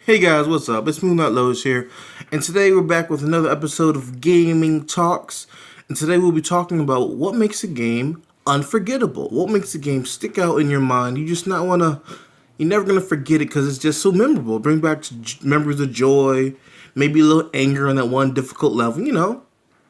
Hey guys, what's up? It's MoonLight Lotus here, and today we're back with another episode of Gaming Talks. And today we'll be talking about what makes a game unforgettable. What makes a game stick out in your mind? You're never gonna forget it because it's just so memorable. Bring back memories of joy, maybe a little anger on that one difficult level.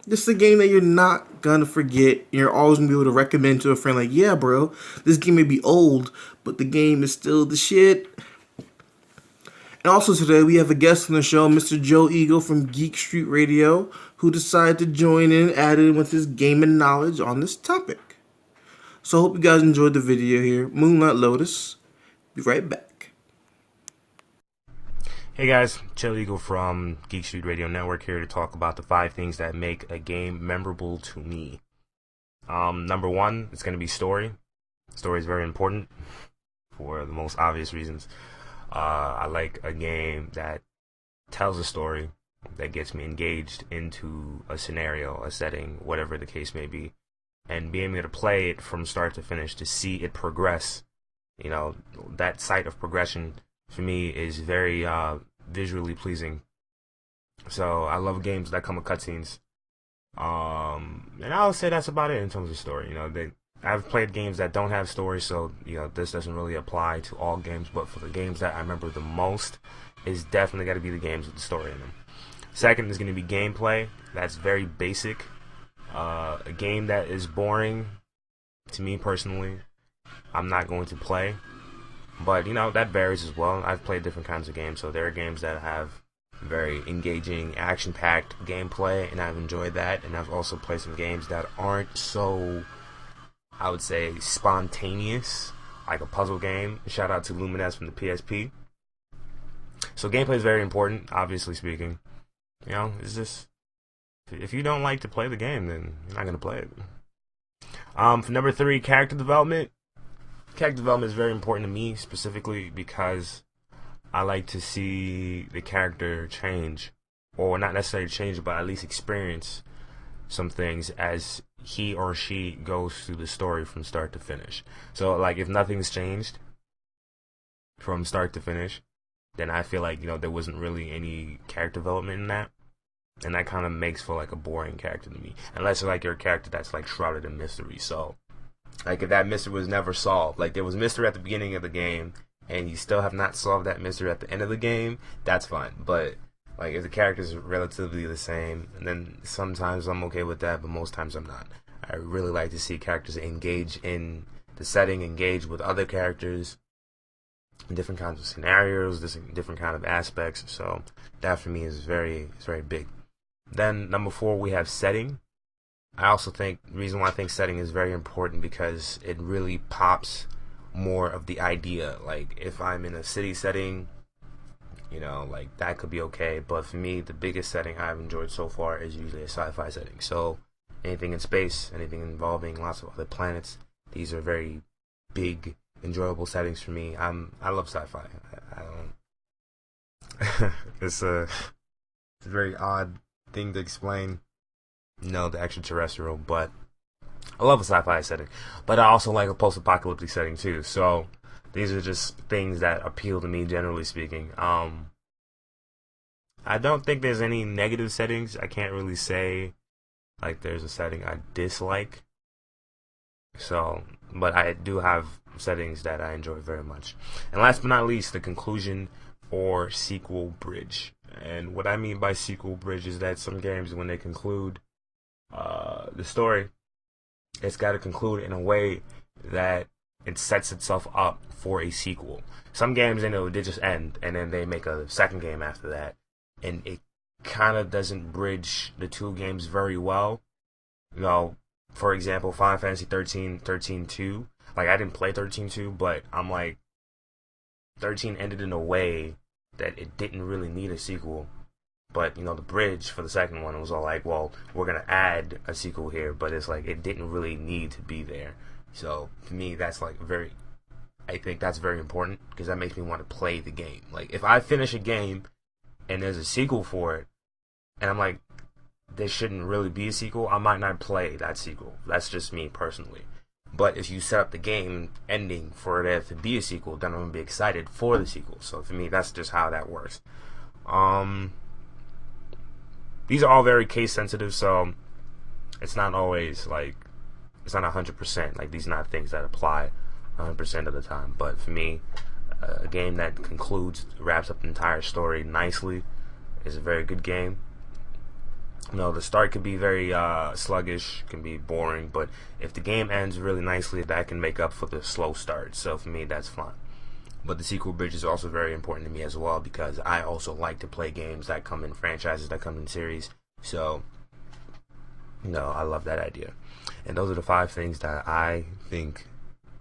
This is a game that you're not gonna forget. You're always gonna be able to recommend to a friend, like, yeah, bro, this game may be old, but the game is still the shit. And also today we have a guest on the show, Mr. Joe Eagle from Geek Street Radio, who decided to join in, add in with his gaming knowledge on this topic. So I hope you guys enjoyed the video here. MoonLight Lotus. Be right back. Hey guys, Joe Eagle from Geek Street Radio Network here to talk about the 5 things that make a game memorable to me. Number 1, it's going to be story. Story is very important for the most obvious reasons. I like a game that tells a story, that gets me engaged into a scenario, a setting, whatever the case may be, and being able to play it from start to finish, to see it progress. That sight of progression for me is very visually pleasing. So I love games that come with cutscenes. And I would say that's about it in terms of story. I've played games that don't have story, so this doesn't really apply to all games, but for the games that I remember the most, it's definitely got to be the games with the story in them. Second is going to be gameplay. That's very basic. A game that is boring, to me personally, I'm not going to play. But that varies as well. I've played different kinds of games, so there are games that have very engaging, action-packed gameplay, and I've enjoyed that. And I've also played some games that aren't so, I would say, spontaneous, like a puzzle game. Shout out to Luminous from the PSP. So gameplay is very important, obviously speaking. It's just, if you don't like to play the game, then you're not going to play it. For number 3, character development. Character development is very important to me, specifically because I like to see the character change, or not necessarily change, but at least experience some things as he or she goes through the story from start to finish. So, like, if nothing's changed from start to finish, then I feel like, there wasn't really any character development in that. And that kind of makes for, like, a boring character to me. Unless, like, you're a character that's, like, shrouded in mystery. So, like, if that mystery was never solved, like, there was mystery at the beginning of the game, and you still have not solved that mystery at the end of the game, that's fine. But, like, if the character's relatively the same, and then sometimes I'm okay with that, but most times I'm not. I really like to see characters engage in the setting, engage with other characters, different kinds of scenarios, different kind of aspects. So that for me is very big. Then number 4, we have setting. I also think the reason why I think setting is very important because it really pops more of the idea. Like, if I'm in a city setting, like, that could be okay. But for me, the biggest setting I've enjoyed so far is usually a sci-fi setting. So anything in space, anything involving lots of other planets, these are very big, enjoyable settings for me. I love sci-fi. I don't. It's a very odd thing to explain. The extraterrestrial, but I love a sci-fi setting. But I also like a post-apocalyptic setting too. So these are just things that appeal to me, generally speaking. I don't think there's any negative settings. I can't really say like there's a setting I dislike. So, but I do have settings that I enjoy very much. And last but not least, the conclusion or sequel bridge. And what I mean by sequel bridge is that some games, when they conclude the story, it's got to conclude in a way that it sets itself up for a sequel. Some games, they just end, and then they make a second game after that, and it kind of doesn't bridge the two games very well. For example, Final Fantasy 13-2. Like, I didn't play 13-2, but I'm like, 13 ended in a way that it didn't really need a sequel. But, the bridge for the second one was all like, well, we're going to add a sequel here, but it's like, it didn't really need to be there. So, to me, that's like I think that's very important, because that makes me want to play the game. Like, if I finish a game and there's a sequel for it, and I'm like, there shouldn't really be a sequel, I might not play that sequel. That's just me personally. But if you set up the game ending for there to be a sequel, then I'm gonna be excited for the sequel. So for me, that's just how that works. These are all very case sensitive, so it's not always like it's not 100%. Like these are not things that apply 100% of the time. But for me, a game that wraps up the entire story nicely is a very good game. The start can be very sluggish, can be boring, but if the game ends really nicely, that can make up for the slow start. So for me, that's fine. But the sequel bridge is also very important to me as well, because I also like to play games that come in franchises, that come in series. So, I love that idea. And those are the 5 things that I think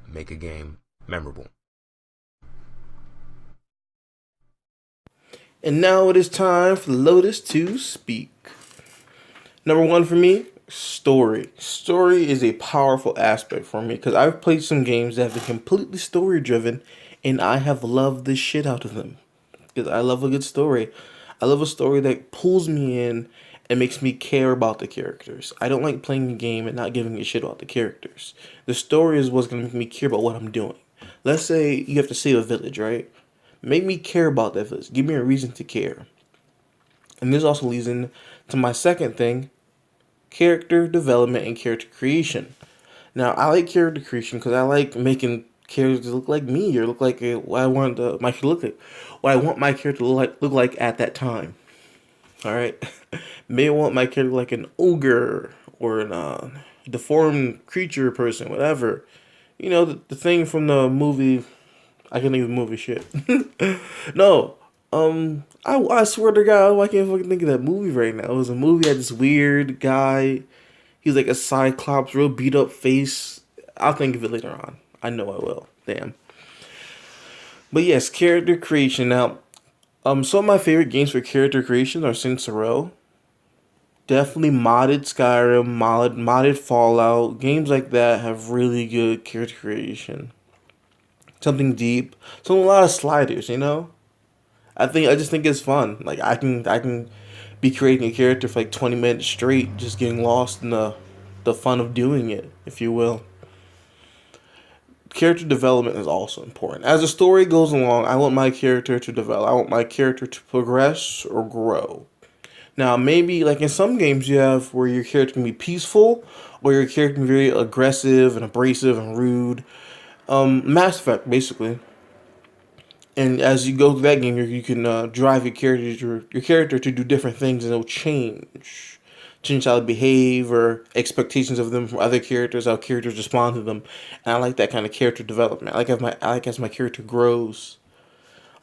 make a game memorable. And now it is time for Lotus to speak. Number 1 for me, story. Story is a powerful aspect for me because I've played some games that have been completely story driven, and I have loved the shit out of them because I love a good story. I love a story that pulls me in and makes me care about the characters. I don't like playing a game and not giving a shit about the characters. The story is what's going to make me care about what I'm doing. Let's say you have to save a village, right? Make me care about that village. Give me a reason to care. And this also leads into my second thing, character development and character creation. Now, I like character creation because I like making characters look like me or look like what I want my character to look like. What I want my character to look like at that time. All right, may want my character like an ogre or a deformed creature person, whatever. The thing from the movie. I can't even movie shit. No, I swear to God, I can't fucking think of that movie right now. It was a movie had this weird guy. He's like a cyclops, real beat up face. I'll think of it later on. I know I will. Damn. But yes, character creation. Now, some of my favorite games for character creation are Saints Row. Definitely modded Skyrim, modded Fallout. Games like that have really good character creation. Something deep. A lot of sliders, I just think it's fun. Like I can be creating a character for like 20 minutes straight, just getting lost in the fun of doing it, if you will. Character development is also important. As the story goes along, I want my character to develop. I want my character to progress or grow. Now, maybe like in some games you have where your character can be peaceful or your character can be very aggressive and abrasive and rude. Mass Effect, basically. And as you go through that game, you can drive your character to do different things, and it'll change how they behave or expectations of them from other characters, how characters respond to them. And I like that kind of character development. I like as my character grows.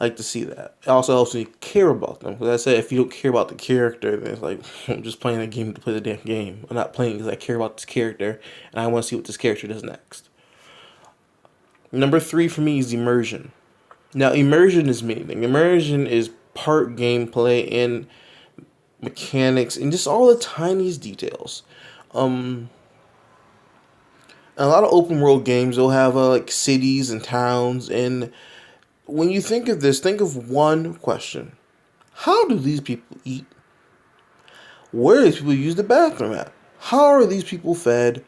I like to see that. It also helps me care about them. Because I said, if you don't care about the character, then it's like I'm just playing a game to play the damn game. I'm not playing because I care about this character and I want to see what this character does next. Number 3 for me is immersion. Now, immersion is meaning. Immersion is part gameplay and mechanics and just all the tiniest details. A lot of open world games will have like cities and towns, and when you think of this, think of one question: how do these people eat? Where do these people use the bathroom at? How are these people fed?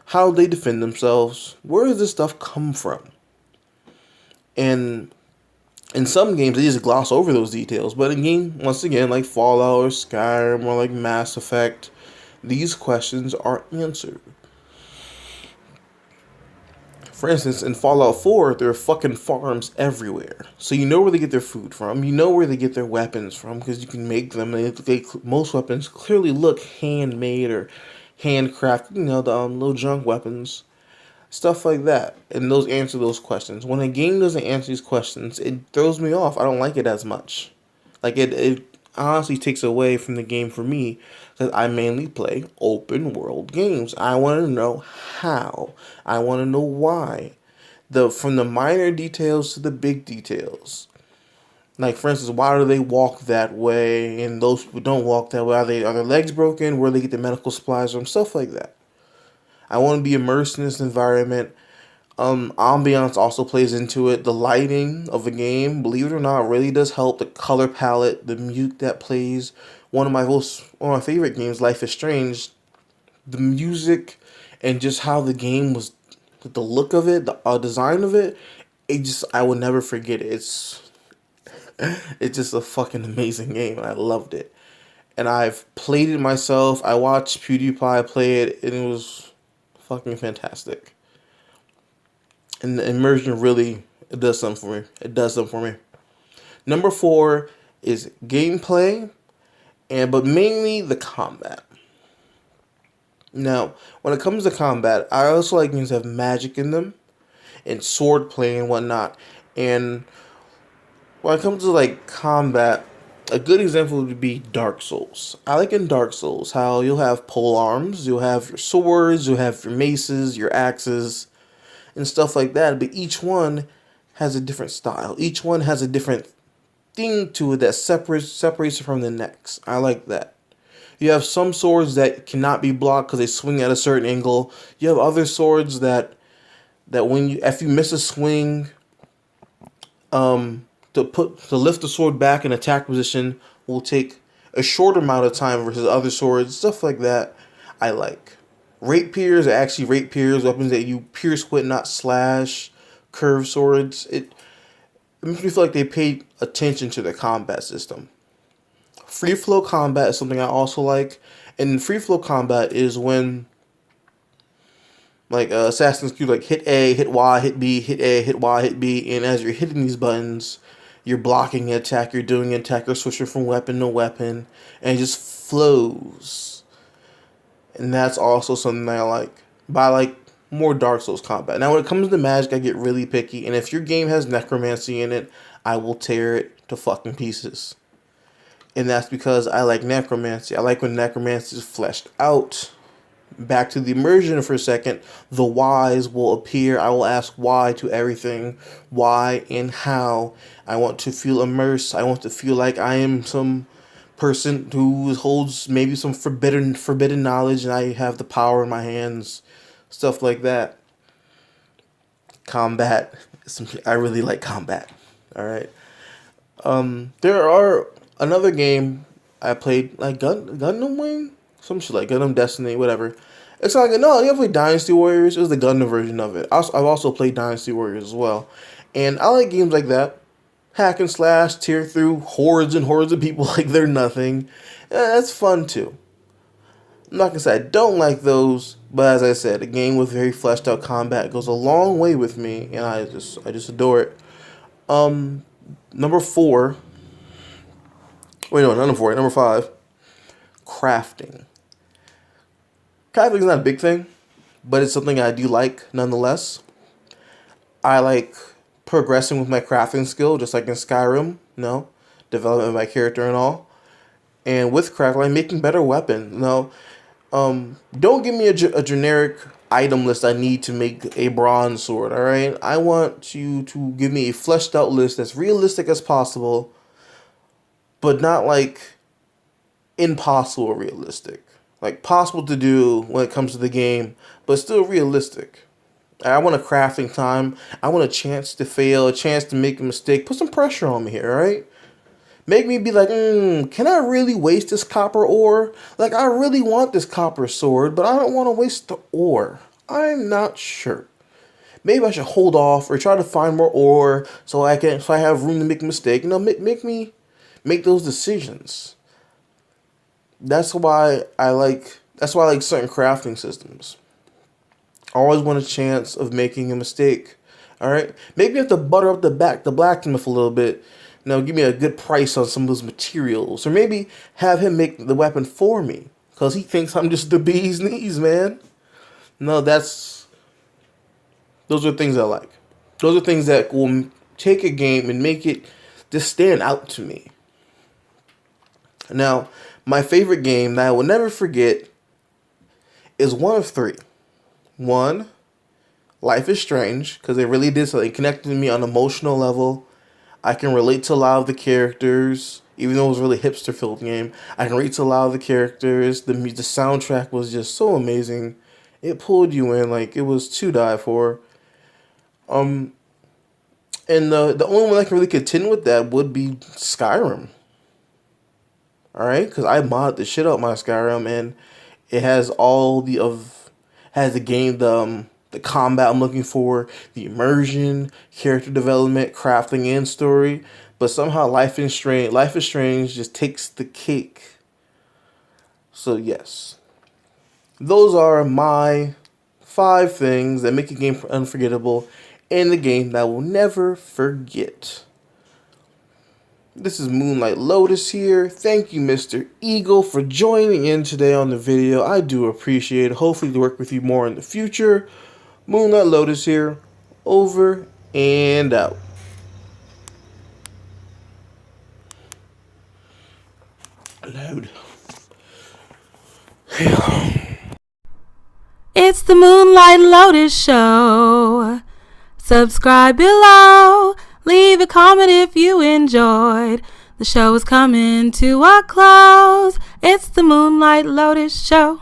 How do they defend themselves? Where does this stuff come from? And in some games, they just gloss over those details. But in game, once again, like Fallout or Skyrim or like Mass Effect, these questions are answered. For instance, in Fallout 4, there are fucking farms everywhere. So you know where they get their food from. You know where they get their weapons from because you can make them. Most weapons clearly look handmade or handcrafted. The little junk weapons. Stuff like that. And those answer those questions. When a game doesn't answer these questions, it throws me off. I don't like it as much. Like it honestly takes away from the game for me, because I mainly play open world games. I want to know how. I want to know why. From the minor details to the big details. Like, for instance, why do they walk that way and those people don't walk that way? Are their legs broken? Where do they get the medical supplies from? Stuff like that. I want to be immersed in this environment. Ambiance also plays into it. The lighting of a game, believe it or not, really does help. The color palette, the music that plays. One of my favorite games, Life is Strange. The music and just how the game was the look of it, the design of it, I will never forget it. It's just a fucking amazing game, and I loved it. And I've played it myself. I watched PewDiePie play it, and it was fucking fantastic. And the immersion really, it does something for me. It does something for me. Number 4 is gameplay, but mainly the combat. Now, when it comes to combat, I also like games that have magic in them, and sword play and whatnot. And when it comes to like combat, a good example would be Dark Souls. I like in Dark Souls how you'll have pole arms, you'll have your swords, you'll have your maces, your axes, and stuff like that. But each one has a different style. Each one has a different thing to it that separates it from the next. I like that. You have some swords that cannot be blocked because they swing at a certain angle. You have other swords that if you miss a swing, to lift the sword back in attack position will take a short amount of time versus other swords, stuff like that. I like. Rapiers are actually rapiers, weapons that you pierce with, not slash. Curved swords. It makes me feel like they paid attention to the combat system. Free flow combat is something I also like. And free flow combat is when, like Assassin's Creed, like hit A, hit Y, hit B, hit A, hit Y, hit B, and as you're hitting these buttons, you're blocking an attack, you're doing an attack, or switching from weapon to weapon, and it just flows. And that's also something that I like. But I like more Dark Souls combat. Now, when it comes to magic, I get really picky, and if your game has necromancy in it, I will tear it to fucking pieces. And that's because I like necromancy. I like when necromancy is fleshed out. Back to the immersion for a second, the whys will appear. I will ask why to everything. Why and how. I want to feel immersed. I want to feel like I am some person who holds maybe some forbidden knowledge and I have the power in my hands. Stuff like that. Combat. I really like combat. Alright. There are another game I played, like Gundam Wing? Some shit like Gundam Destiny, whatever. It's like, no, you ever played Dynasty Warriors? It was the Gundam version of it. I've also played Dynasty Warriors as well. And I like games like that. Hack and slash, tear through hordes and hordes of people like they're nothing. That's fun too. I'm not gonna say I don't like those, but as I said, a game with very fleshed out combat goes a long way with me, and I just adore it. Number 4. Wait, no, not number 4. Number 5. Crafting. Crafting is not a big thing, but it's something I do like nonetheless. I like progressing with my crafting skill, just like in Skyrim, developing my character and all. And with crafting, like making better weapons. Don't give me a generic item list I need to make a bronze sword, alright? I want you to give me a fleshed out list that's realistic as possible, but not like impossible realistic. Like possible to do when it comes to the game, but still realistic. I want a crafting time. I want a chance to fail, a chance to make a mistake. Put some pressure on me here, alright? Make me be like, can I really waste this copper ore? Like, I really want this copper sword, but I don't want to waste the ore. I'm not sure. Maybe I should hold off or try to find more ore so I have room to make a mistake. Make me make those decisions. That's why I like certain crafting systems. I always want a chance of making a mistake. Alright? Maybe I have to butter up the blacksmith a little bit. Give me a good price on some of those materials. Or maybe have him make the weapon for me. Because he thinks I'm just the bee's knees, man. Those are things I like. Those are things that will take a game and make it just stand out to me. Now, my favorite game that I will never forget is one of 3. 1, Life is Strange, because it really did something. It connected to me on an emotional level. I can relate to a lot of the characters, even though it was a really hipster-filled game. I can relate to a lot of the characters. The soundtrack was just so amazing. It pulled you in, like, it was to die for. And the only one that can really contend with that would be Skyrim. Alright? Because I modded the shit out my Skyrim, and it has the the combat I'm looking for, the immersion, character development, crafting, and story. But somehow Life is Strange just takes the cake. So yes, those are my 5 things that make a game unforgettable and the game that we'll never forget. This is MoonLight Lotus here. Thank you, Mr. Eagle, for joining in today on the video. I do appreciate it. Hopefully to work with you more in the future. MoonLight Lotus here. Over and out. Loud. It's the MoonLight Lotus Show. Subscribe below. Leave a comment if you enjoyed. The show is coming to a close. It's the MoonLight Lotus Show.